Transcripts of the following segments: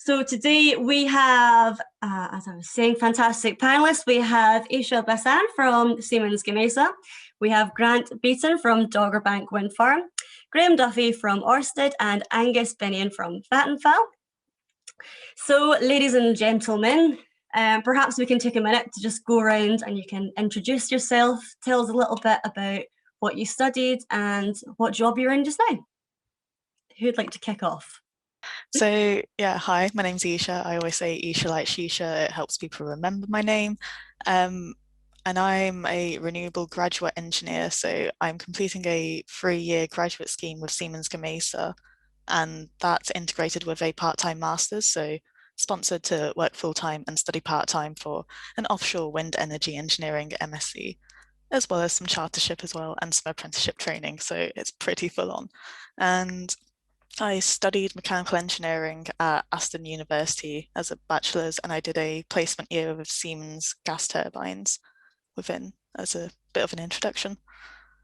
So today we have, as I was saying, fantastic panelists. We have Eishar Bassan from Siemens Gamesa. We have Grant Beaton from Dogger Bank Wind Farm, Graeme Duffy from Ørsted and Angus Binnian from Vattenfall. So ladies and gentlemen, perhaps we can take a minute to just go around and you can introduce yourself, tell us a little bit about what you studied and what job you're in just now. Who'd like to kick off? So yeah, hi, my name's Eishar. I always say Eishar like Shisha. It helps people remember my name. And I'm a renewable graduate engineer. So I'm completing a 3-year graduate scheme with Siemens Gamesa, and that's integrated with a part-time master's. So sponsored to work full-time and study part-time for an offshore wind energy engineering MSc, as well as some chartership as well and some apprenticeship training. So it's pretty full on. And I studied mechanical engineering at Aston University as a bachelor's, and I did a placement year with Siemens gas turbines within as a bit of an introduction.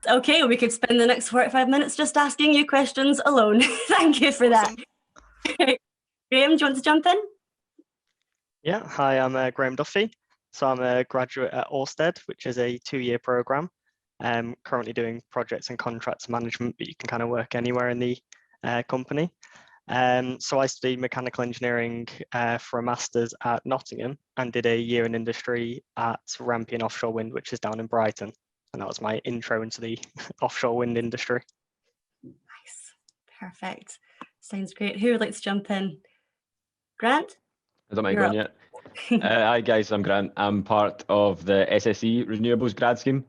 Okay, we could spend the next 45 minutes just asking you questions alone. Thank you for Awesome. that. Graeme, do you want to jump in? Yeah, hi, I'm Graeme Duffy. So I'm a graduate at Ørsted, which is a 2-year program. I'm currently doing projects and contracts management, but you can kind of work anywhere in the company. So I studied mechanical engineering for a master's at Nottingham and did a year in industry at Rampion Offshore Wind, which is down in Brighton. And that was my intro into the offshore wind industry. Nice, perfect. Sounds great. Who would like to jump in? Grant? I don't mind going yet. Hi guys, I'm Grant. I'm part of the SSE Renewables grad scheme.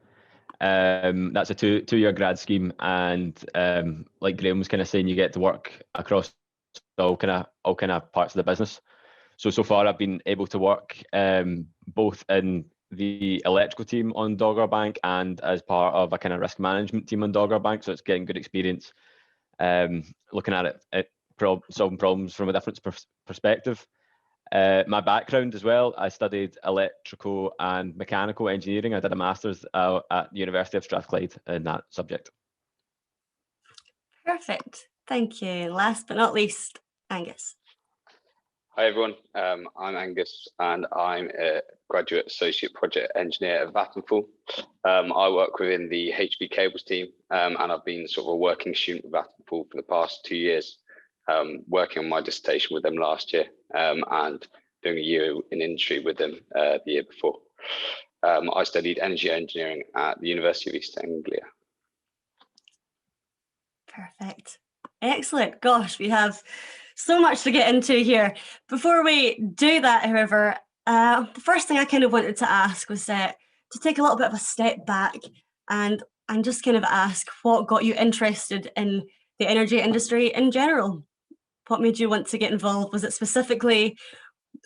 That's a two-year grad scheme, and like Graeme was kind of saying, you get to work across all kind of parts of the business. So far I've been able to work both in the electrical team on Dogger Bank and as part of a kind of risk management team on Dogger Bank. So it's getting good experience looking at it, solving problems from a different perspective. My background as well, I studied electrical and mechanical engineering. I did a master's at the University of Strathclyde in that subject. Perfect, thank you. And last but not least, Angus. Hi everyone, I'm Angus and I'm a graduate associate project engineer at Vattenfall. I work within the HV cables team and I've been sort of a working student with Vattenfall for the past 2 years. Working on my dissertation with them last year and doing a year in industry with them the year before. I studied energy engineering at the University of East Anglia. Perfect, excellent. Gosh, we have so much to get into here. Before we do that, however, the first thing I kind of wanted to ask was to take a little bit of a step back and just kind of ask what got you interested in the energy industry in general. What made you want to get involved? Was it specifically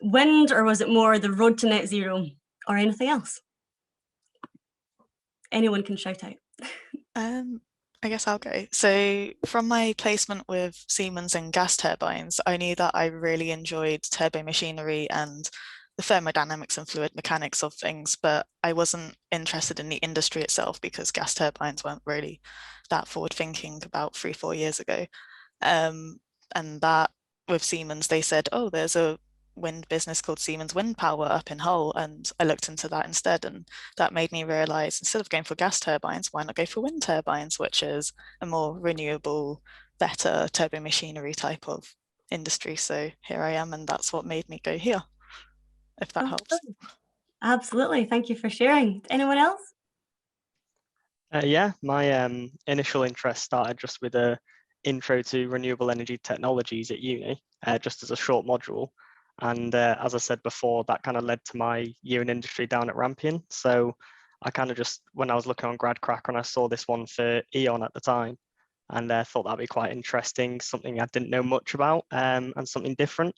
wind, or was it more the road to net zero, or anything else? Anyone can shout out. I guess I'll go. So from my placement with Siemens and gas turbines, I knew that I really enjoyed turbo machinery and the thermodynamics and fluid mechanics of things, but I wasn't interested in the industry itself because gas turbines weren't really that forward thinking about 3-4 years ago. And that with Siemens, they said, oh, there's a wind business called Siemens Wind Power up in Hull. And I looked into that instead. And that made me realize instead of going for gas turbines, why not go for wind turbines, which is a more renewable, better turbo machinery type of industry. So here I am. And that's what made me go here, if that helps. Absolutely. Thank you for sharing. Anyone else? Yeah, my initial interest started just with a intro to renewable energy technologies at uni, just as a short module. And as I said before, that kind of led to my year in industry down at Rampion. So I kind of just, when I was looking on GradCracker and I saw this one for E.ON at the time, and thought that'd be quite interesting, something I didn't know much about and something different.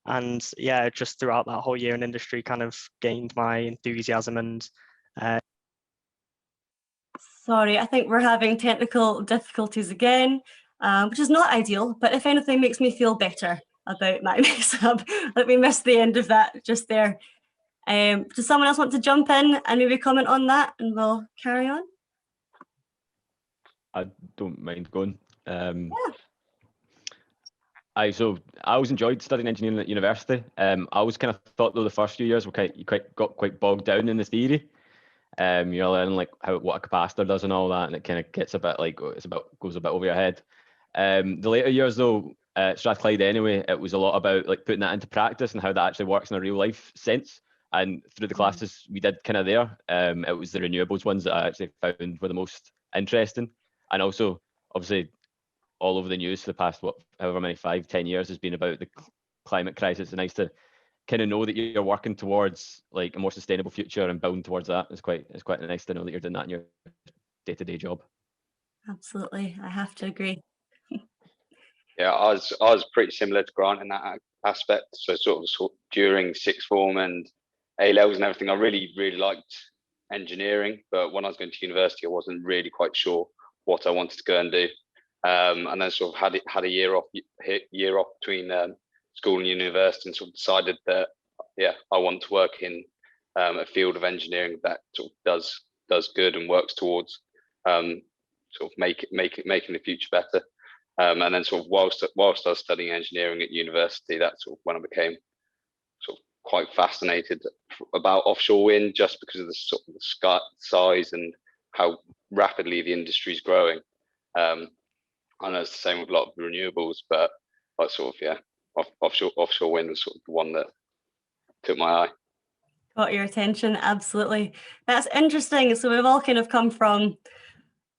And yeah, just throughout that whole year in industry kind of gained my enthusiasm and Sorry, I think we're having technical difficulties again. Which is not ideal, but if anything makes me feel better about my mess up. Let me miss the end of that just there. Does someone else want to jump in and maybe comment on that and we'll carry on? I don't mind going. Yeah. So I always enjoyed studying engineering at university. I always kind of thought though the first few years were got quite bogged down in the theory. You're learning like what a capacitor does and all that, and it kind of gets a bit like goes a bit over your head. The later years though, Strathclyde anyway, it was a lot about like putting that into practice and how that actually works in a real life sense. And through the classes we did kind of there, it was the renewables ones that I actually found were the most interesting. And also, obviously, all over the news for the past however many 5-10 years has been about the climate crisis. It's nice to kind of know that you're working towards like a more sustainable future and building towards that. It's quite nice to know that you're doing that in your day-to-day job. Absolutely, I have to agree. Yeah, I was pretty similar to Grant in that aspect. So sort of during sixth form and A levels and everything, I really liked engineering, but when I was going to university, I wasn't really quite sure what I wanted to go and do. And then sort of had a year off between school and university, and sort of decided that I want to work in a field of engineering that sort of does good and works towards sort of making the future better. And then sort of whilst I was studying engineering at university, that's sort of when I became sort of quite fascinated about offshore wind, just because of the sort of the size and how rapidly the industry is growing. I know it's the same with a lot of the renewables, but sort of offshore wind was sort of the one that took my eye. Got your attention, absolutely. That's interesting. So we've all kind of come from,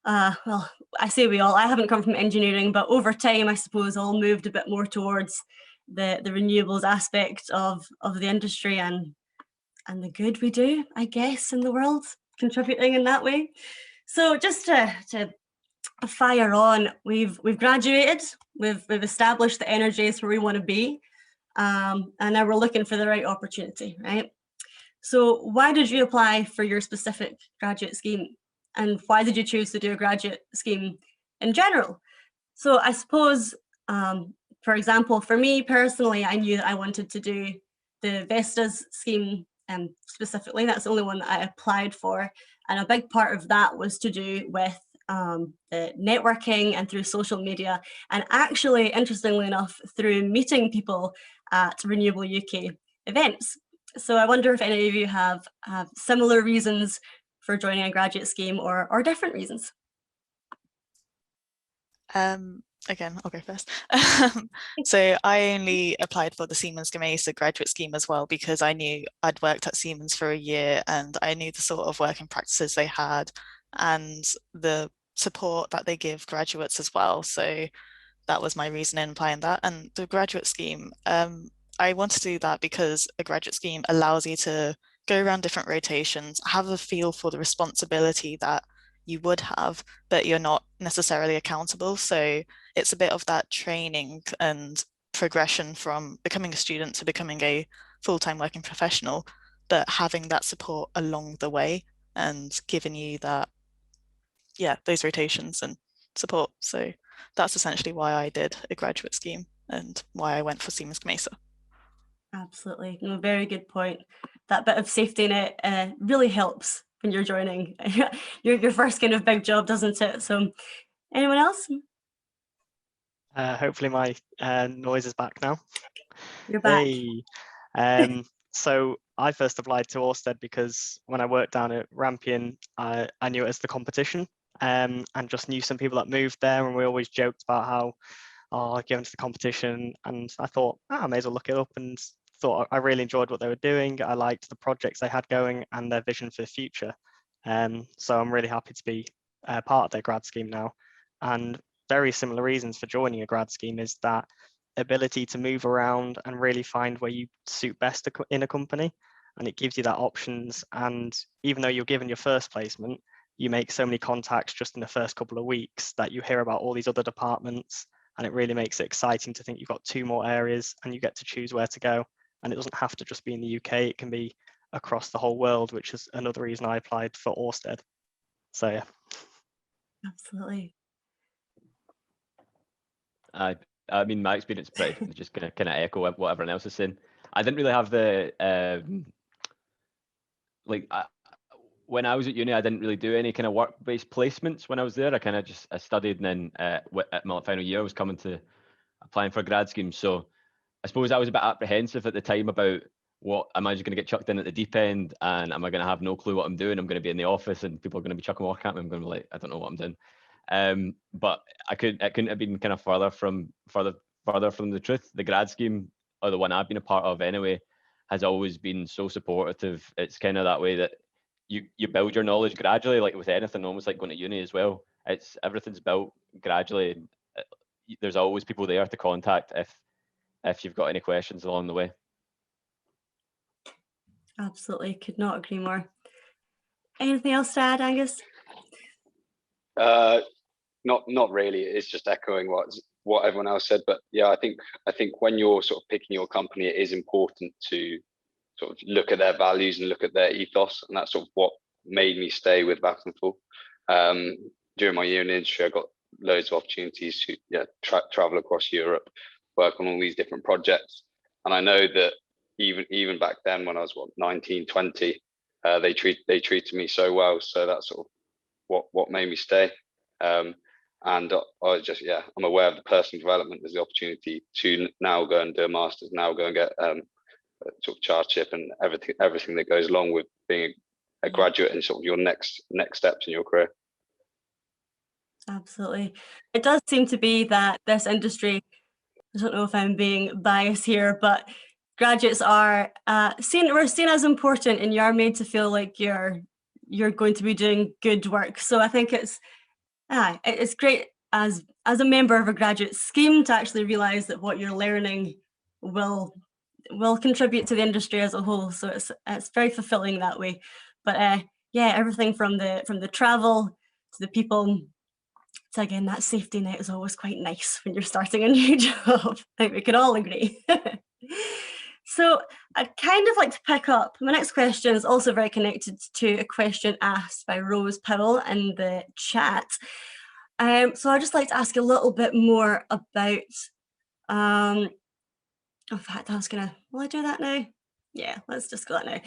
well, I say we all, I haven't come from engineering, but over time, I suppose, all moved a bit more towards the renewables aspect of the industry and the good we do, I guess, in the world, contributing in that way. So just to fire on, we've graduated, we've established the energy is where we want to be, and now we're looking for the right opportunity, right? So why did you apply for your specific graduate scheme, and why did you choose to do a graduate scheme in general? So I suppose, for example, for me personally, I knew that I wanted to do the Vestas scheme specifically. That's the only one that I applied for, and a big part of that was to do with the networking and through social media, and actually, interestingly enough, through meeting people at RenewableUK events. So I wonder if any of you have similar reasons for joining a graduate scheme or different reasons. Again, I'll go first. So I only applied for the Siemens Gamesa graduate scheme as well, because I knew I'd worked at Siemens for a year and I knew the sort of working practices they had and the support that they give graduates as well. So that was my reason in applying that. And the graduate scheme, I want to do that because a graduate scheme allows you to go around different rotations, have a feel for the responsibility that you would have, but you're not necessarily accountable. So it's a bit of that training and progression from becoming a student to becoming a full-time working professional, but having that support along the way and giving you that, those rotations and support. So that's essentially why I did a graduate scheme and why I went for Siemens Gamesa. Absolutely, no, very good point. That bit of safety net really helps when you're joining your first kind of big job, doesn't it? So, anyone else? Hopefully my noise is back now. You're back. Hey. So I first applied to Ørsted because when I worked down at Rampion, I knew it as the competition, and just knew some people that moved there, and we always joked about how, going to the competition, and I thought, I may as well look it up, and thought I really enjoyed what they were doing. I liked the projects they had going and their vision for the future. So I'm really happy to be part of their grad scheme now. And very similar reasons for joining a grad scheme is that ability to move around and really find where you suit best in a company, and it gives you that options. And even though you're given your first placement, you make so many contacts just in the first couple of weeks that you hear about all these other departments, and it really makes it exciting to think you've got 2 more areas and you get to choose where to go. And it doesn't have to just be in the UK, it can be across the whole world, which is another reason I applied for Ørsted. So yeah. Absolutely. I mean, my experience is pretty just gonna kind of echo what everyone else is saying. I didn't really have the when I was at uni, I didn't really do any kind of work-based placements when I was there. I kind of just studied, and then at my final year, I was coming to applying for grad schemes. So I suppose I was a bit apprehensive at the time about what am I just going to get chucked in at the deep end, and am I going to have no clue what I'm doing? I'm going to be in the office and people are going to be chucking work at me. I'm going to be like, I don't know what I'm doing. But it couldn't have been kind of further from the truth. The grad scheme, or the one I've been a part of anyway, has always been so supportive. It's kind of that way that you build your knowledge gradually, like with anything, almost like going to uni as well. Everything's built gradually. There's always people there to contact if you've got any questions along the way. Absolutely, could not agree more. Anything else to add, Angus? Not really. It's just echoing what everyone else said. But yeah, I think when you're sort of picking your company, it is important to sort of look at their values and look at their ethos, and that's sort of what made me stay with Vattenfall. During my year in the industry, I got loads of opportunities to travel across Europe, work on all these different projects, and I know that even back then when I was 19, 20, they treated me so well. So that's sort of what made me stay. And I was just, I'm aware of the personal development. There's the opportunity to now go and do a master's, now go and get sort of chartership and everything that goes along with being a graduate and sort of your next steps in your career. Absolutely. It does seem to be that this industry, I don't know if I'm being biased here, but graduates are we're seen as important, and you're made to feel like you're going to be doing good work. So I think it's great as a member of a graduate scheme to actually realize that what you're learning will contribute to the industry as a whole. So it's very fulfilling that way. But everything from the travel to the people. So again, that safety net is always quite nice when you're starting a new job. I think we could all agree. So I'd kind of like to pick up, my next question is also very connected to a question asked by Rose Powell in the chat. So I'd just like to ask a little bit more about, in fact, will I do that now? Yeah, let's just go that now.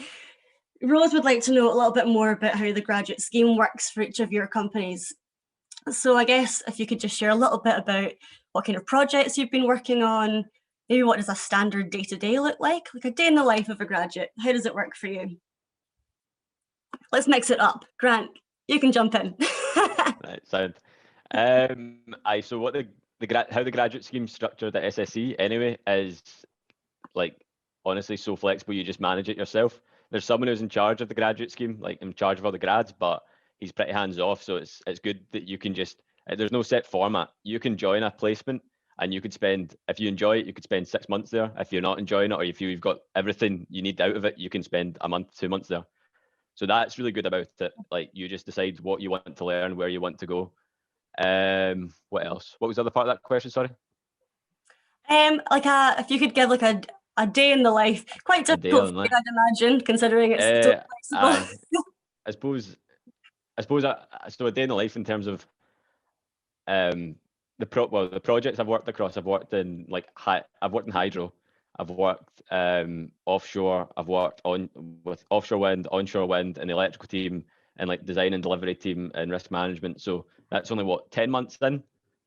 Rose would like to know a little bit more about how the graduate scheme works for each of your companies. So I guess if you could just share a little bit about what kind of projects you've been working on, maybe what does a standard day-to-day look like a day in the life of a graduate. How does it work for you? Let's mix it up. Grant, you can jump in. Right, sound. So what how the graduate scheme structured at SSE anyway is like honestly so flexible. You just manage it yourself. There's someone who's in charge of the graduate scheme, like in charge of all the grads, but he's pretty hands off. So it's good that you can just, there's no set format. You can join a placement and you could spend, if you enjoy it, you could spend 6 months there. If you're not enjoying it, or if you've got everything you need out of it, you can spend a month, 2 months there. So that's really good about it. Like you just decide what you want to learn, where you want to go. What else? What was the other part of that question? Sorry. If you could give like a day in the life, quite difficult for you, I'd imagine, considering it's so flexible. I suppose so a day in the life in terms of the projects I've worked across. I've worked in hydro. I've worked offshore. I've worked with offshore wind, onshore wind, and the electrical team, and like design and delivery team and risk management. So that's only 10 months in,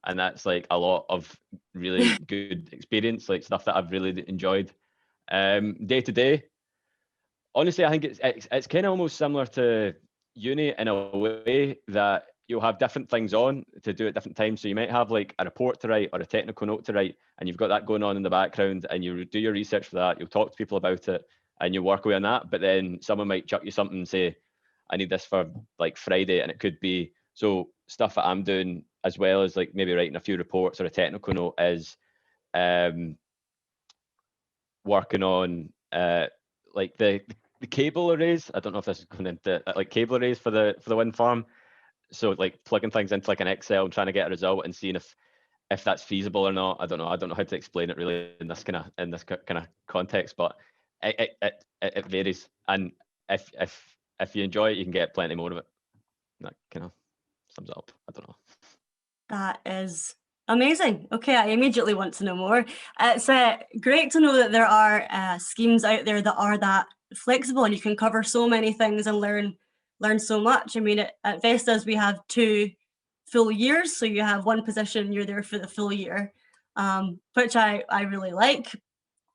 and that's like a lot of really good experience, like stuff that I've really enjoyed. Day to day, honestly, I think it's kind of almost similar to uni in a way that you'll have different things on to do at different times. So you might have like a report to write or a technical note to write, and you've got that going on in the background, and you do your research for that. You'll talk to people about it and you work away on that. But then someone might chuck you something and say, I need this for like Friday. And it could be, so stuff that I'm doing as well as like maybe writing a few reports or a technical note is working on like the cable arrays. I don't know if this is going into like cable arrays for the wind farm. So like plugging things into like an Excel and trying to get a result and seeing if that's feasible or not. I don't know how to explain it really in this kind of context, but it varies. And if you enjoy it, you can get plenty more of it. That kind of sums it up. I don't know. That is amazing. Okay, I immediately want to know more. It's great to know that there are schemes out there that are that flexible and you can cover so many things and learn so much. I mean, at Vestas we have 2 full years, so you have one position, you're there for the full year, which I really like.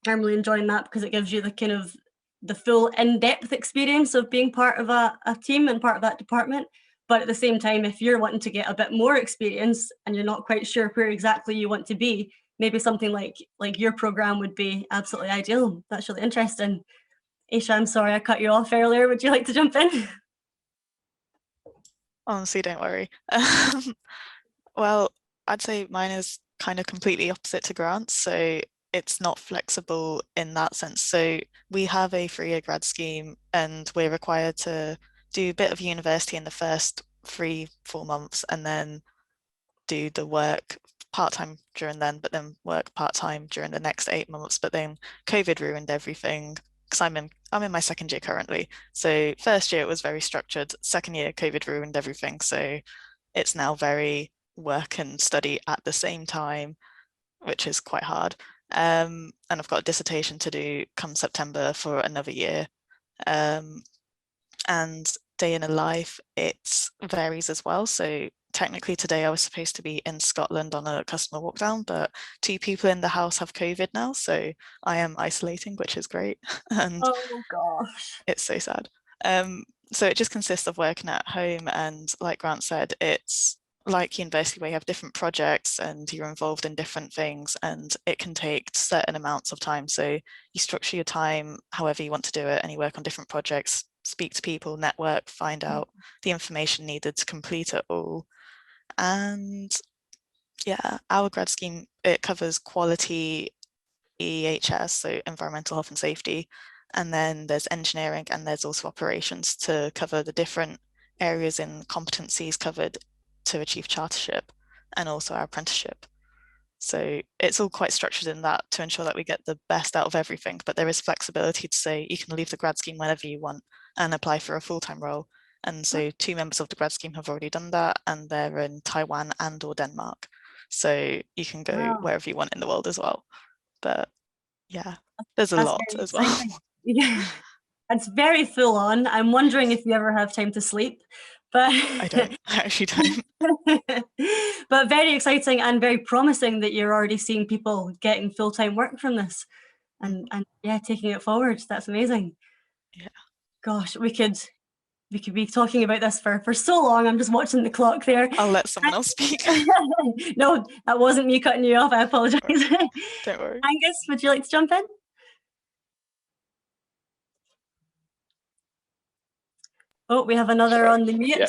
I'm really enjoying that because it gives you the kind of the full in-depth experience of being part of a team and part of that department. But at the same time, if you're wanting to get a bit more experience and you're not quite sure where exactly you want to be, maybe something like your program would be absolutely ideal. That's really interesting. Eishar, I'm sorry I cut you off earlier. Would you like to jump in? Honestly, don't worry. Well, I'd say mine is kind of completely opposite to Grant's. So it's not flexible in that sense. So we have a 3-year grad scheme and we're required to do a bit of university in the first 3-4 months and then do the work part-time during then, but then work part-time during the next 8 months. But then COVID ruined everything because I'm in my second year currently. So first year it was very structured. Second year COVID ruined everything. So it's now very work and study at the same time, which is quite hard. And I've got a dissertation to do come September for another year. And day in a life, it varies as well. So technically today I was supposed to be in Scotland on a customer walk down, but 2 people in the house have COVID now. So I am isolating, which is great. And oh gosh, it's so sad. So it just consists of working at home. And like Grant said, it's like university where you have different projects and you're involved in different things and it can take certain amounts of time. So you structure your time however you want to do it and you work on different projects, speak to people, network, find out the information needed to complete it all. And yeah, our grad scheme, it covers quality, EHS, so environmental health and safety. And then there's engineering and there's also operations to cover the different areas and competencies covered to achieve chartership and also our apprenticeship. So it's all quite structured in that to ensure that we get the best out of everything, but there is flexibility to say you can leave the grad scheme whenever you want and apply for a full-time role. And so 2 members of the grad scheme have already done that and they're in Taiwan and or Denmark. So you can go wherever you want in the world as well. But yeah, there's a lot as well. Yeah, it's very full on. I'm wondering if you ever have time to sleep, but I don't. I actually don't. But very exciting and very promising that you're already seeing people getting full-time work from this and yeah, taking it forward. That's amazing. Yeah. Gosh, we could be talking about this for so long. I'm just watching the clock there. I'll let someone else speak. No, that wasn't me cutting you off. I apologize. Don't worry. Angus, would you like to jump in? Oh, we have another on the mute. Yeah.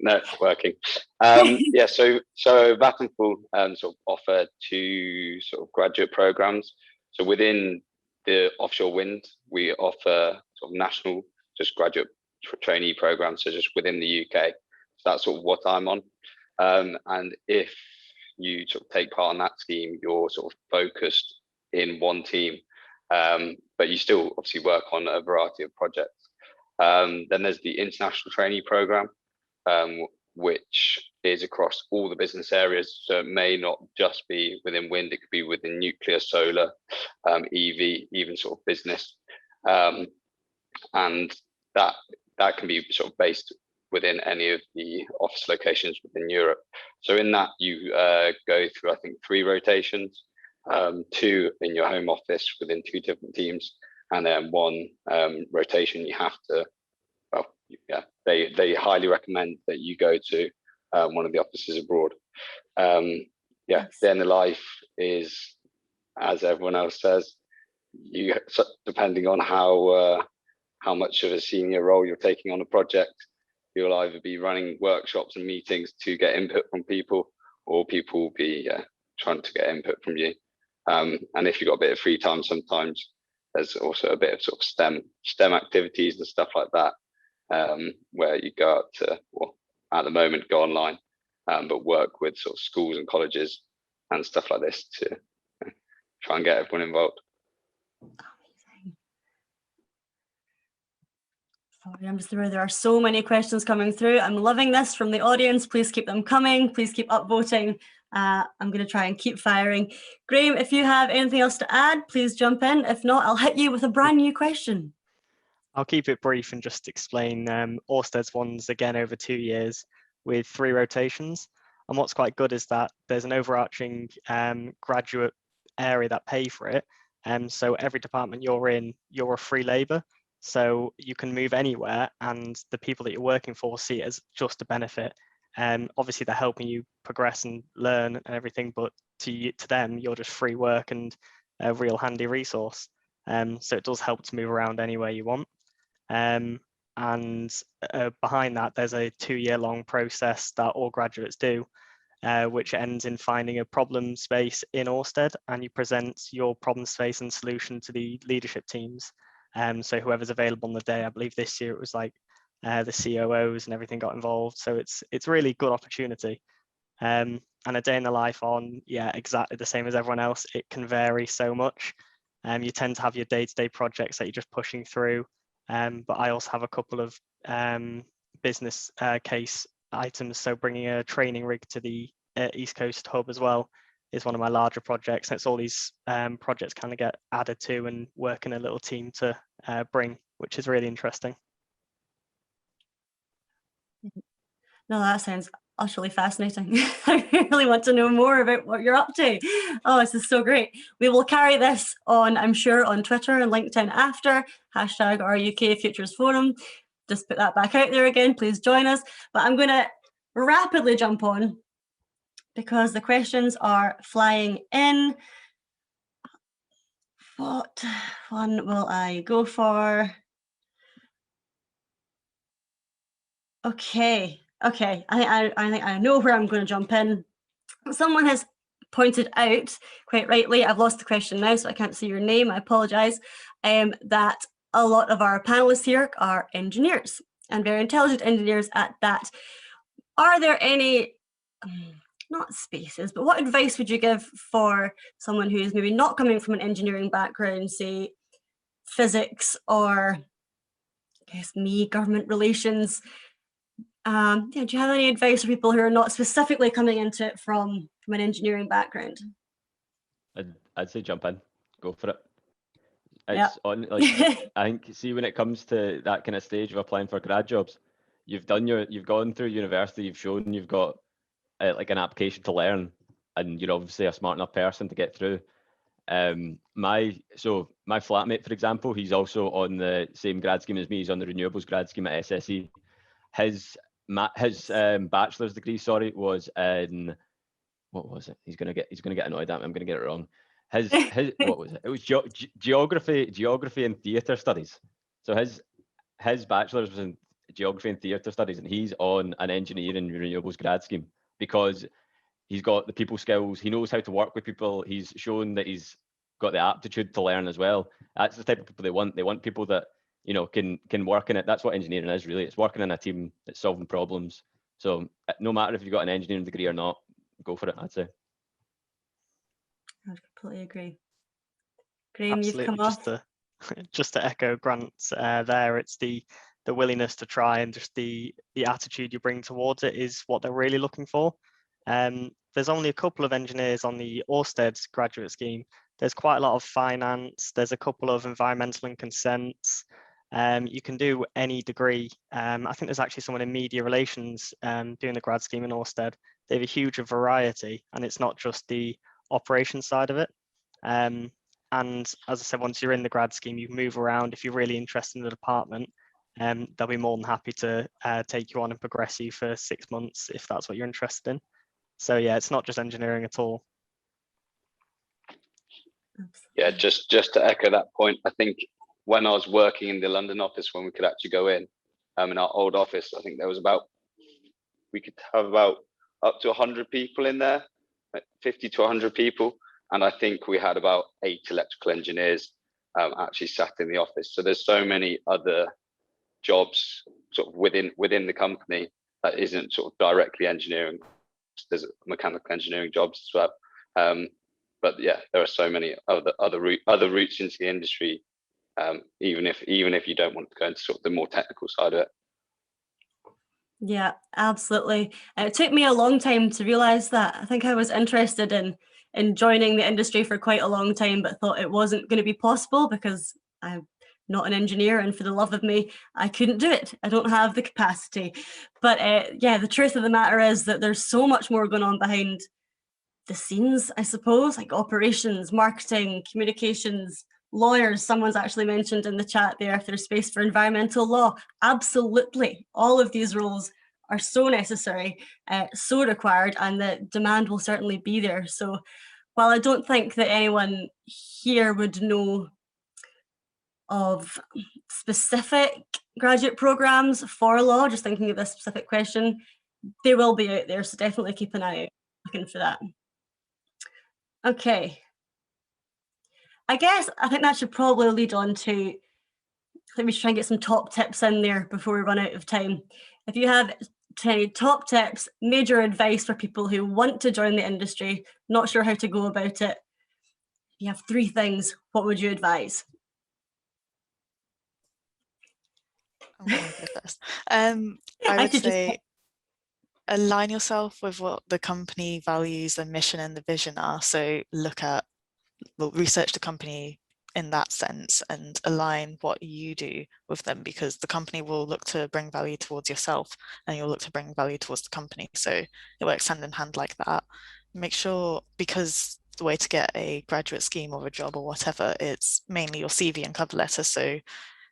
No, working. Yeah, so Vattenfall sort of offer 2 sort of graduate programs. So within the offshore wind, we offer sort of national just graduate trainee programs, so just within the UK. So that's sort of what I'm on. And if you sort of take part in that scheme, you're sort of focused in one team, but you still obviously work on a variety of projects. Then there's the international trainee program, which is across all the business areas. So it may not just be within wind, it could be within nuclear, solar, EV, even sort of business. And that can be sort of based within any of the office locations within Europe. So in that you go through, I think, 3 rotations, 2 in your home office within 2 different teams, and then 1 rotation you have to, well, yeah, they highly recommend that you go to one of the offices abroad. Yeah, then the life is, as everyone else says, you, depending on how much of a senior role you're taking on a project, you'll either be running workshops and meetings to get input from people, or people will be trying to get input from you. And if you've got a bit of free time, sometimes there's also a bit of sort of STEM activities and stuff like that, where you go out to, well, at the moment, go online, but work with sort of schools and colleges and stuff like this to try and get everyone involved. Sorry, I'm just aware there are so many questions coming through. I'm loving this from the audience. Please keep them coming. Please keep upvoting. I'm going to try and keep firing. Graeme, if you have anything else to add, please jump in. If not, I'll hit you with a brand new question. I'll keep it brief and just explain Ørsted's ones again over 2 years with 3 rotations. And what's quite good is that there's an overarching graduate area that pay for it. So every department you're in, you're a free labour. So you can move anywhere, and the people that you're working for see it as just a benefit. Obviously, they're helping you progress and learn and everything, but to them, you're just free work and a real handy resource. So it does help to move around anywhere you want. And behind that, there's a 2-year-long process that all graduates do, which ends in finding a problem space in Ørsted, and you present your problem space and solution to the leadership teams. So whoever's available on the day, I believe this year it was like the COOs and everything got involved. So it's really good opportunity. And a day in the life on, exactly the same as everyone else. It can vary so much. You tend to have your day-to-day projects that you're just pushing through. But I also have a couple of business case items. So bringing a training rig to the East Coast hub as well is one of my larger projects. And it's all these projects kind of get added to and work in a little team to bring, which is really interesting. No, that sounds utterly fascinating. I really want to know more about what you're up to. Oh, this is so great. We will carry this on, I'm sure, on Twitter and LinkedIn after, #RUK Futures Forum. Just put that back out there again, please join us. But I'm going to rapidly jump on because the questions are flying in. What one will I go for? Okay, I think I know where I'm going to jump in. Someone has pointed out, quite rightly, I've lost the question now, so I can't see your name, I apologise, that a lot of our panelists here are engineers, and very intelligent engineers at that. Are there any, not spaces, but what advice would you give for someone who's maybe not coming from an engineering background, say physics or, I guess me, government relations? Do you have any advice for people who are not specifically coming into it from an engineering background? I'd say jump in, go for it. It's on, like, I think, see, when it comes to that kind of stage of applying for grad jobs, you've gone through university, you've shown you've got like an application to learn, and you're obviously a smart enough person to get through. My flatmate, for example, he's also on the same grad scheme as me. He's on the renewables grad scheme at SSE. His bachelor's degree, was in, what was it? He's gonna get annoyed at me. I'm gonna get it wrong. His what was it? It was geography and theatre studies. So his bachelor's was in geography and theatre studies, and he's on an engineering renewables grad scheme because he's got the people skills. He knows how to work with people. He's shown that he's got the aptitude to learn as well. That's the type of people they want. They want people that, you know, can work in it. That's what engineering is, really. It's working in a team that's solving problems. So no matter if you've got an engineering degree or not, go for it, I'd say. I would completely agree. Graeme, Absolutely. you've come off. Just to echo Grant's there, it's the willingness to try, and just the attitude you bring towards it is what they're really looking for. There's only a couple of engineers on the Ørsted graduate scheme. There's quite a lot of finance. There's a couple of environmental and consents. You can do any degree. I think there's actually someone in media relations doing the grad scheme in Ørsted. They have a huge variety, and it's not just the operation side of it. And as I said, once you're in the grad scheme, you move around. If you're really interested in the department, they'll be more than happy to take you on and progress you for 6 months if that's what you're interested in. So yeah, it's not just engineering at all. Yeah, just to echo that point, I think when I was working in the London office, when we could actually go in our old office, I think there was we could have about up to 100 people in there, 50 to 100 people. And I think we had about 8 electrical engineers actually sat in the office. So there's so many other jobs sort of within the company that isn't sort of directly engineering. There's mechanical engineering jobs as well. But yeah, there are so many other routes into the industry, even if you don't want to go into sort of the more technical side of it. Yeah, absolutely. It took me a long time to realise that. I think I was interested in joining the industry for quite a long time, but thought it wasn't going to be possible because I not an engineer, and for the love of me, I couldn't do it. I don't have the capacity. But yeah, the truth of the matter is that there's so much more going on behind the scenes, I suppose, like operations, marketing, communications, lawyers. Someone's actually mentioned in the chat there if there's space for environmental law. Absolutely. All of these roles are so necessary, so required, and the demand will certainly be there. So while I don't think that anyone here would know of specific graduate programs for law, just thinking of this specific question, they will be out there, so definitely keep an eye out looking for that. Okay, I think that should probably lead on to, let me try and get some top tips in there before we run out of time. If you have any top tips, major advice for people who want to join the industry, not sure how to go about it, you have 3 things, what would you advise? I'm going to go first. I would say align yourself with what the company values, the mission and the vision are. So research the company in that sense and align what you do with them, because the company will look to bring value towards yourself and you'll look to bring value towards the company. So it works hand in hand like that. Make sure, because the way to get a graduate scheme or a job or whatever, it's mainly your CV and cover letter. So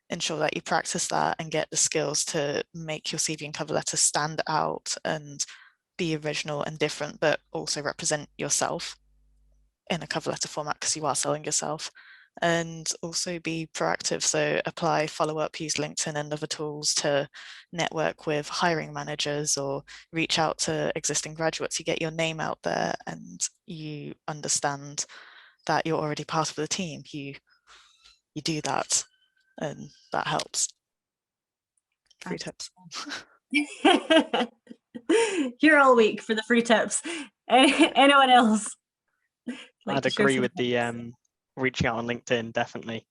ensure that you practice that and get the skills to make your CV and cover letter stand out and be original and different, but also represent yourself in a cover letter format, because you are selling yourself. And also be proactive, so apply, follow up, use LinkedIn and other tools to network with hiring managers or reach out to existing graduates. You get your name out there and you understand that you're already part of the team. You do that, and that helps. 3 tips. Here all week for the free tips. Anyone else? I'd agree with the reaching out on LinkedIn, definitely.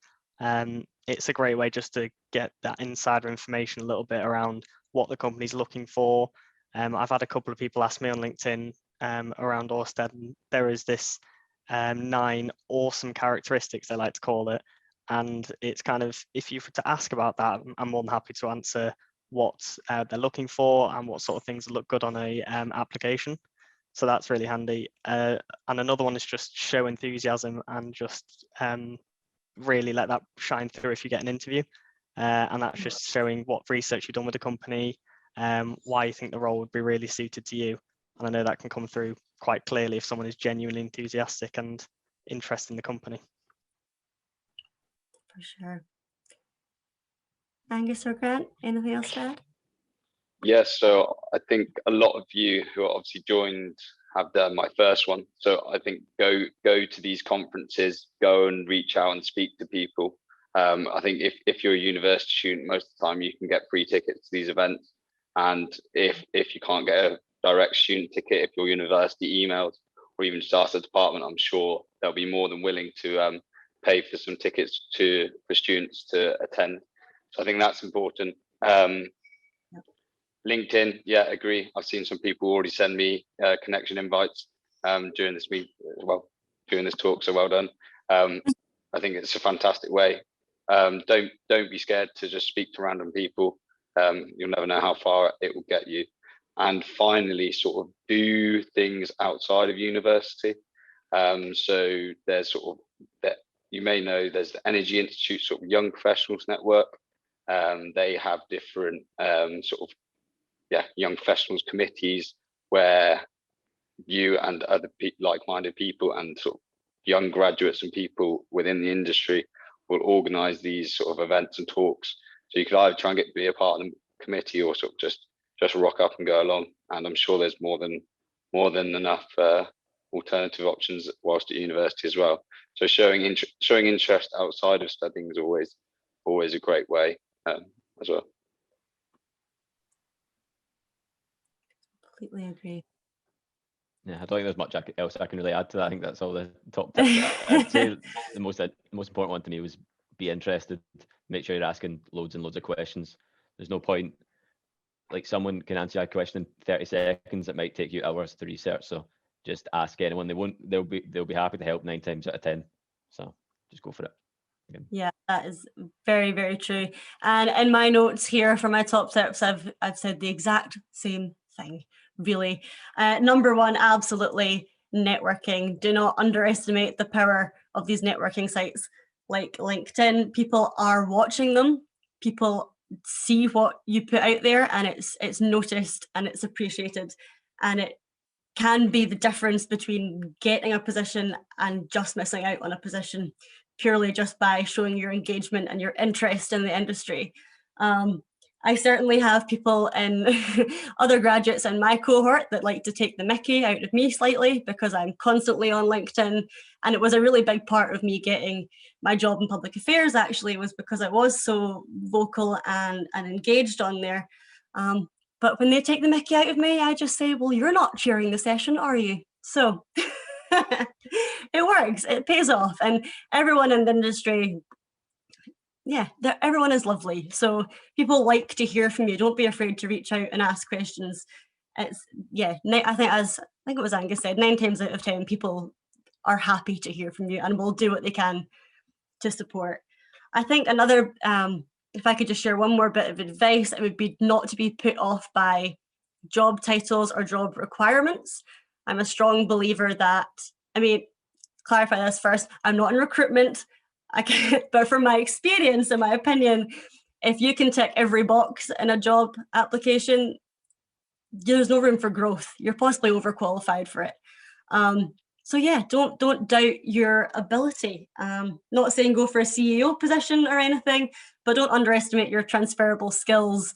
It's a great way just to get that insider information a little bit around what the company's looking for. I've had a couple of people ask me on LinkedIn around Ørsted, and there is this 9 awesome characteristics, they like to call it. And it's kind of, if you were to ask about that, I'm more than happy to answer what they're looking for and what sort of things look good on a application. So that's really handy. And another one is just show enthusiasm and just really let that shine through if you get an interview. And that's just showing what research you've done with the company, why you think the role would be really suited to you. And I know that can come through quite clearly if someone is genuinely enthusiastic and interested in the company. For sure. Angus or Grant, anything else to add? Yes, so I think a lot of you who are obviously joined have done my first one. So I think go to these conferences, go and reach out and speak to people. I think if you're a university student, most of the time you can get free tickets to these events. And if you can't get a direct student ticket, if your university emails or even starts a department, I'm sure they'll be more than willing to pay for some tickets for students to attend. So I think that's important. LinkedIn, yeah, agree. I've seen some people already send me connection invites during this during this talk. So well done. I think it's a fantastic way. Don't be scared to just speak to random people. You'll never know how far it will get you. And finally, sort of do things outside of university. So there's sort of that, you may know, there's the Energy Institute sort of Young Professionals Network. They have different young professionals committees where you and other like-minded people and sort of young graduates and people within the industry will organize these sort of events and talks. So you could either try and get to be a part of the committee or sort of just rock up and go along. And I'm sure there's more than enough alternative options whilst at university as well. So showing interest outside of studying is always a great way as well. Completely agree. Yeah, I don't think there's much else I can really add to that. I think that's all the top tips. I'd say the most important one to me was be interested. Make sure you're asking loads and loads of questions. There's no point, like, someone can answer a question in 30 seconds. It might take you hours to research. So just ask anyone. They'll be happy to help 9 times out of 10. So just go for it. Yeah, that is very, very true. And in my notes here for my top tips, I've said the exact same thing, really. Number one, absolutely networking. Do not underestimate the power of these networking sites like LinkedIn. People are watching them. People see what you put out there, and it's noticed and it's appreciated. And it can be the difference between getting a position and just missing out on a position purely just by showing your engagement and your interest in the industry. I certainly have people in other graduates in my cohort that like to take the mickey out of me slightly because I'm constantly on LinkedIn. And it was a really big part of me getting my job in public affairs, actually, was because I was so vocal and engaged on there. But when they take the mickey out of me, I just say, well, you're not chairing the session, are you? So it works, it pays off. And everyone in the industry, yeah, everyone is lovely. So people like to hear from you. Don't be afraid to reach out and ask questions. It's, yeah, I think it was Angus said, 9 times out of 10, people are happy to hear from you and will do what they can to support. I think another, if I could just share one more bit of advice, it would be not to be put off by job titles or job requirements. I'm a strong believer that, I mean, clarify this first, I'm not in recruitment, but from my experience, in my opinion, if you can tick every box in a job application, there's no room for growth. You're possibly overqualified for it. So yeah, don't doubt your ability. Not saying go for a CEO position or anything, but don't underestimate your transferable skills.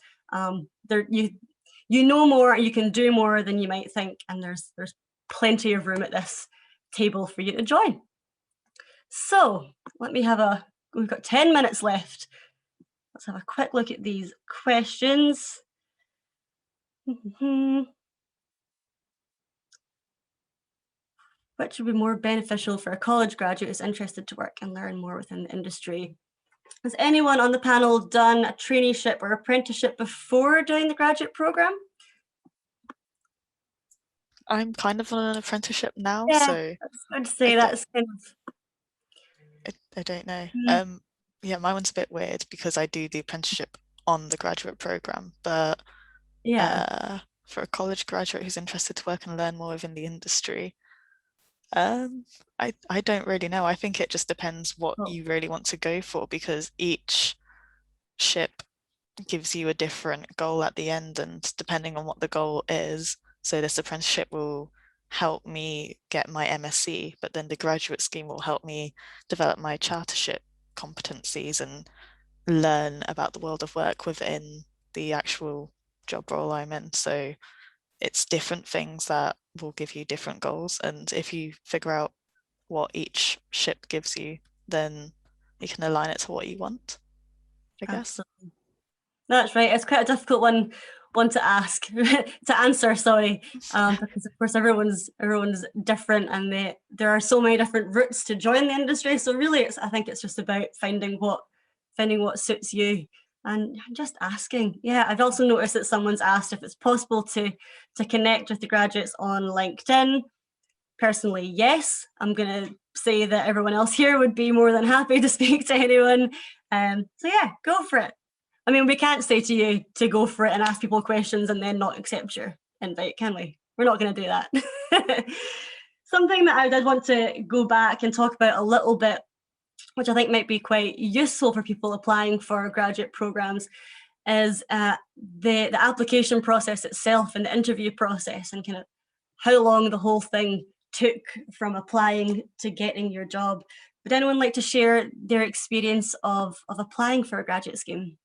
You know more, you can do more than you might think, and there's plenty of room at this table for you to join. So we've got 10 minutes left. Let's have a quick look at these questions. Which would be more beneficial for a college graduate who's interested to work and learn more within the industry? Has anyone on the panel done a traineeship or apprenticeship before doing the graduate program? I'm kind of on an apprenticeship now, yeah, so I'd say that's kind of... I don't know. Yeah, my one's a bit weird because I do the apprenticeship on the graduate program, but yeah, for a college graduate who's interested to work and learn more within the industry, I don't really know. I think it just depends what you really want to go for, because each ship gives you a different goal at the end, and depending on what the goal is, so this apprenticeship will help me get my MSc, but then the graduate scheme will help me develop my chartership competencies and learn about the world of work within the actual job role I'm in. So it's different things that will give you different goals, and if you figure out what each ship gives you, then you can align it to what you want, I guess. Absolutely. That's right. It's quite a difficult one to ask to answer, sorry, because of course everyone's different, and there are so many different routes to join the industry. So really, I think it's just about finding what suits you and just asking. Yeah, I've also noticed that someone's asked if it's possible to connect with the graduates on LinkedIn. Personally, yes. I'm going to say that everyone else here would be more than happy to speak to anyone. So yeah, go for it. I mean, we can't say to you to go for it and ask people questions and then not accept your invite, can we? We're not going to do that. Something that I did want to go back and talk about a little bit, which I think might be quite useful for people applying for graduate programs, is the application process itself and the interview process, and kind of how long the whole thing took from applying to getting your job. Would anyone like to share their experience of applying for a graduate scheme?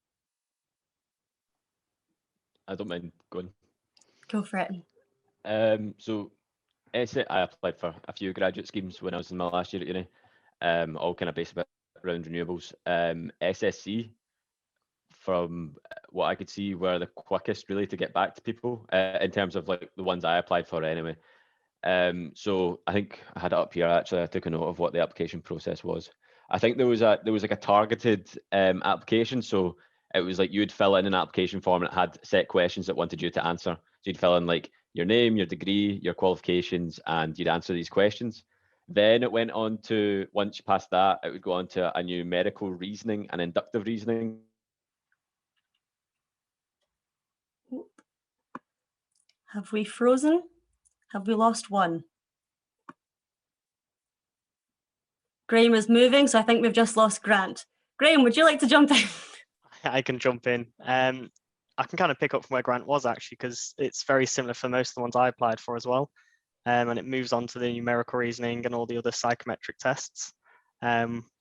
I don't mind going. Go for it. So I applied for a few graduate schemes when I was in my last year at uni, all kind of based around renewables. SSC, from what I could see, were the quickest really to get back to people in terms of like the ones I applied for anyway. So I think I had it up here actually. I took a note of what the application process was. I think there was like a targeted application. So it was like you'd fill in an application form and it had set questions that wanted you to answer. So you'd fill in like your name, your degree, your qualifications, and you'd answer these questions. Then it went on to, once you passed that, it would go on to a numerical reasoning and inductive reasoning. Have we frozen? Have we lost one? Graeme is moving, so I think we've just lost Grant. Graeme, would you like to jump in? I can jump in. I can kind of pick up from where Grant was actually, because it's very similar for most of the ones I applied for as well. And it moves on to the numerical reasoning and all the other psychometric tests,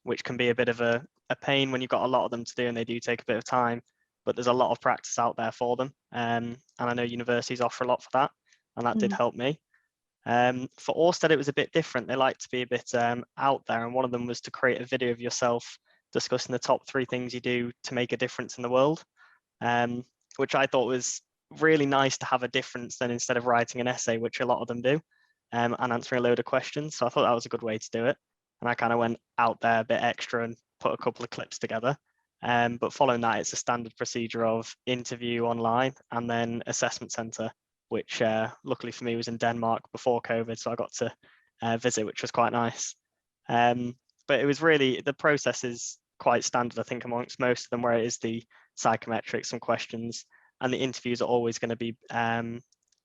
which can be a bit of a pain when you've got a lot of them to do, and they do take a bit of time, but there's a lot of practice out there for them. And I know universities offer a lot for that, and that did help me. For Ørsted, it was a bit different. They like to be a bit out there, and one of them was to create a video of yourself discussing the top 3 things you do to make a difference in the world, which I thought was really nice to have a difference then, instead of writing an essay, which a lot of them do, and answering a load of questions. So I thought that was a good way to do it. And I kind of went out there a bit extra and put a couple of clips together. But following that, it's a standard procedure of interview online and then assessment centre, which luckily for me was in Denmark before COVID. So I got to visit, which was quite nice. But it was really, the process is quite standard, I think, amongst most of them, where it is the psychometrics, some questions, and the interviews are always going to be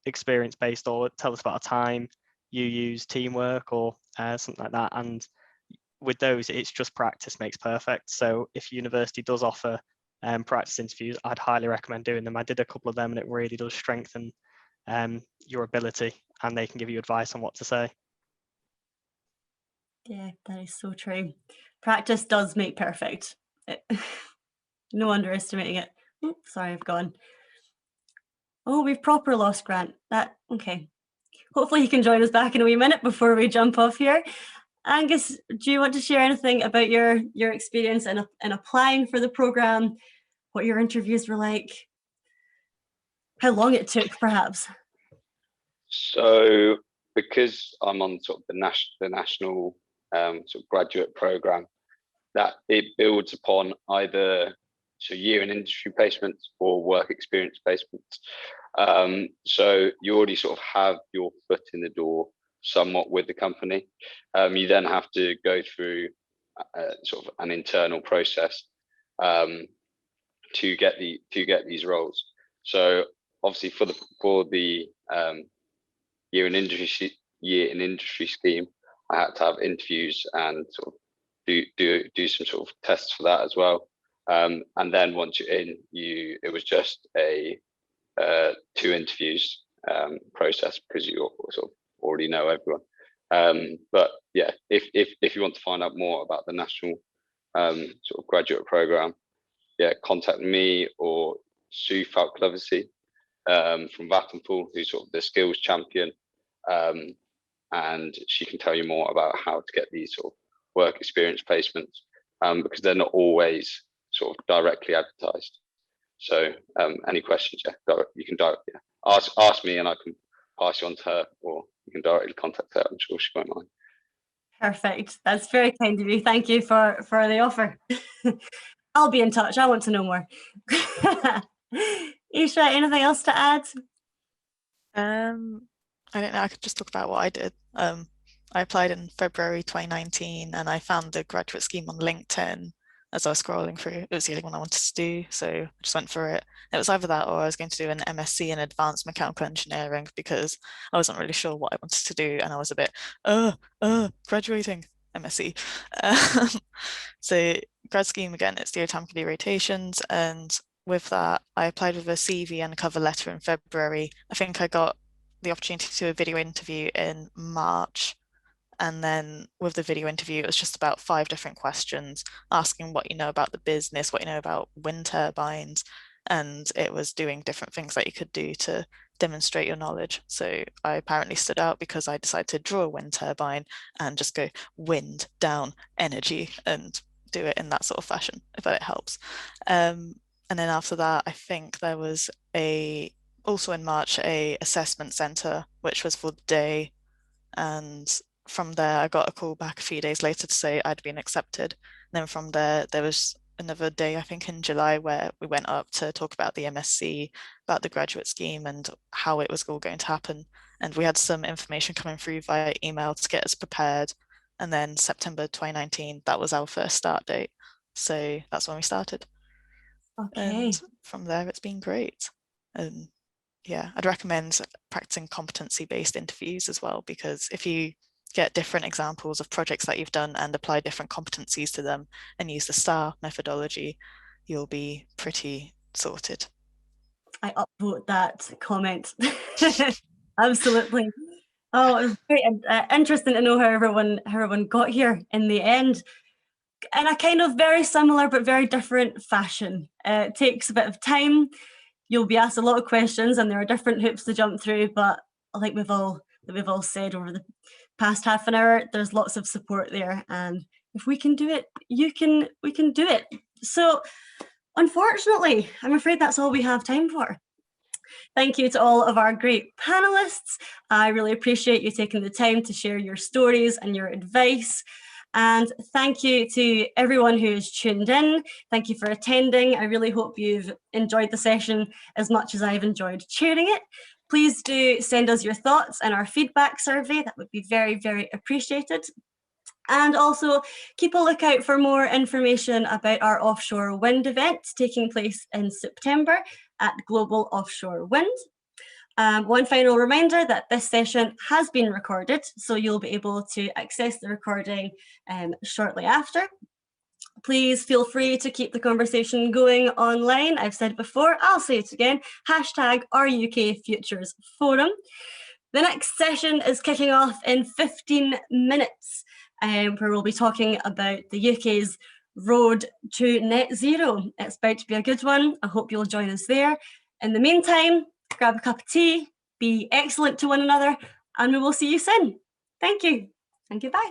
experience based, or tell us about a time you use teamwork or something like that. And with those, it's just practice makes perfect. So if university does offer practice interviews, I'd highly recommend doing them. I did a couple of them, and it really does strengthen your ability, and they can give you advice on what to say. Yeah, that is so true. Practice does make perfect. No underestimating it. Oh, sorry, I've gone. Oh, we've proper lost Grant. Okay. Hopefully he can join us back in a wee minute before we jump off here. Angus, do you want to share anything about your experience in applying for the programme, what your interviews were like, how long it took, perhaps? So, because I'm on sort of the national sort of graduate programme, that it builds upon either year in industry placements or work experience placements. So you already sort of have your foot in the door somewhat with the company. You then have to go through sort of an internal process to get these roles. So obviously for the year in industry scheme, I had to have interviews and sort of do some sort of tests for that as well. And then once you're in, it was just a 2 interviews process, because you sort of already know everyone. But yeah, if you want to find out more about the national sort of graduate program, yeah, contact me or Sue Falk-Cleversey from Vattenfall, who's sort of the skills champion, and she can tell you more about how to get these sort of work experience placements, because they're not always sort of directly advertised. So any questions, you can ask me, and I can pass you on to her, or you can directly contact her. I'm sure she won't mind. Perfect. That's very kind of you. Thank you for the offer. I'll be in touch. I want to know more. Eishar, anything else to add? I don't know. I could just talk about what I did. I applied in February 2019, and I found the graduate scheme on LinkedIn as I was scrolling through. It was the only one I wanted to do, so I just went for it. It was either that, or I was going to do an MSc in advanced mechanical engineering, because I wasn't really sure what I wanted to do, and I was a bit, graduating MSc. So grad scheme, again, it's geotechnical rotations, and with that, I applied with a CV and a cover letter in February. I think I got the opportunity to do a video interview in March. And then with the video interview, it was just about 5 different questions, asking what you know about the business, what you know about wind turbines, and it was doing different things that you could do to demonstrate your knowledge. So I apparently stood out because I decided to draw a wind turbine and just go wind down energy and do it in that sort of fashion, if that helps. And then after that, I think there was also in March, a assessment centre, which was for the day. And from there, I got a call back a few days later to say I'd been accepted. And then from there was another day, I think in July, where we went up to talk about the MSc, about the graduate scheme and how it was all going to happen. And we had some information coming through via email to get us prepared. And then September 2019, that was our first start date. So that's when we started. Okay. And from there, it's been great. And yeah, I'd recommend practicing competency-based interviews as well, because if you get different examples of projects that you've done and apply different competencies to them and use the STAR methodology, you'll be pretty sorted. I upvote that comment. Absolutely. Oh, it was great and interesting to know how everyone got here in the end, in a kind of very similar but very different fashion. It takes a bit of time. You'll be asked a lot of questions, and there are different hoops to jump through. But like we've all said over the past half an hour, there's lots of support there, and if we can do it, we can do it. So, unfortunately, I'm afraid that's all we have time for. Thank you to all of our great panelists. I really appreciate you taking the time to share your stories and your advice. And thank you to everyone who has tuned in. Thank you for attending. I really hope you've enjoyed the session as much as I've enjoyed chairing it. Please do send us your thoughts in our feedback survey. That would be very, very appreciated. And also keep a lookout for more information about our offshore wind event taking place in September at Global Offshore Wind. One final reminder that this session has been recorded, so you'll be able to access the recording shortly after. Please feel free to keep the conversation going online. I've said it before, I'll say it again, #RUK Futures Forum. The next session is kicking off in 15 minutes, where we'll be talking about the UK's road to net zero. It's about to be a good one. I hope you'll join us there. In the meantime, grab a cup of tea, be excellent to one another, and we will see you soon. Thank you and goodbye.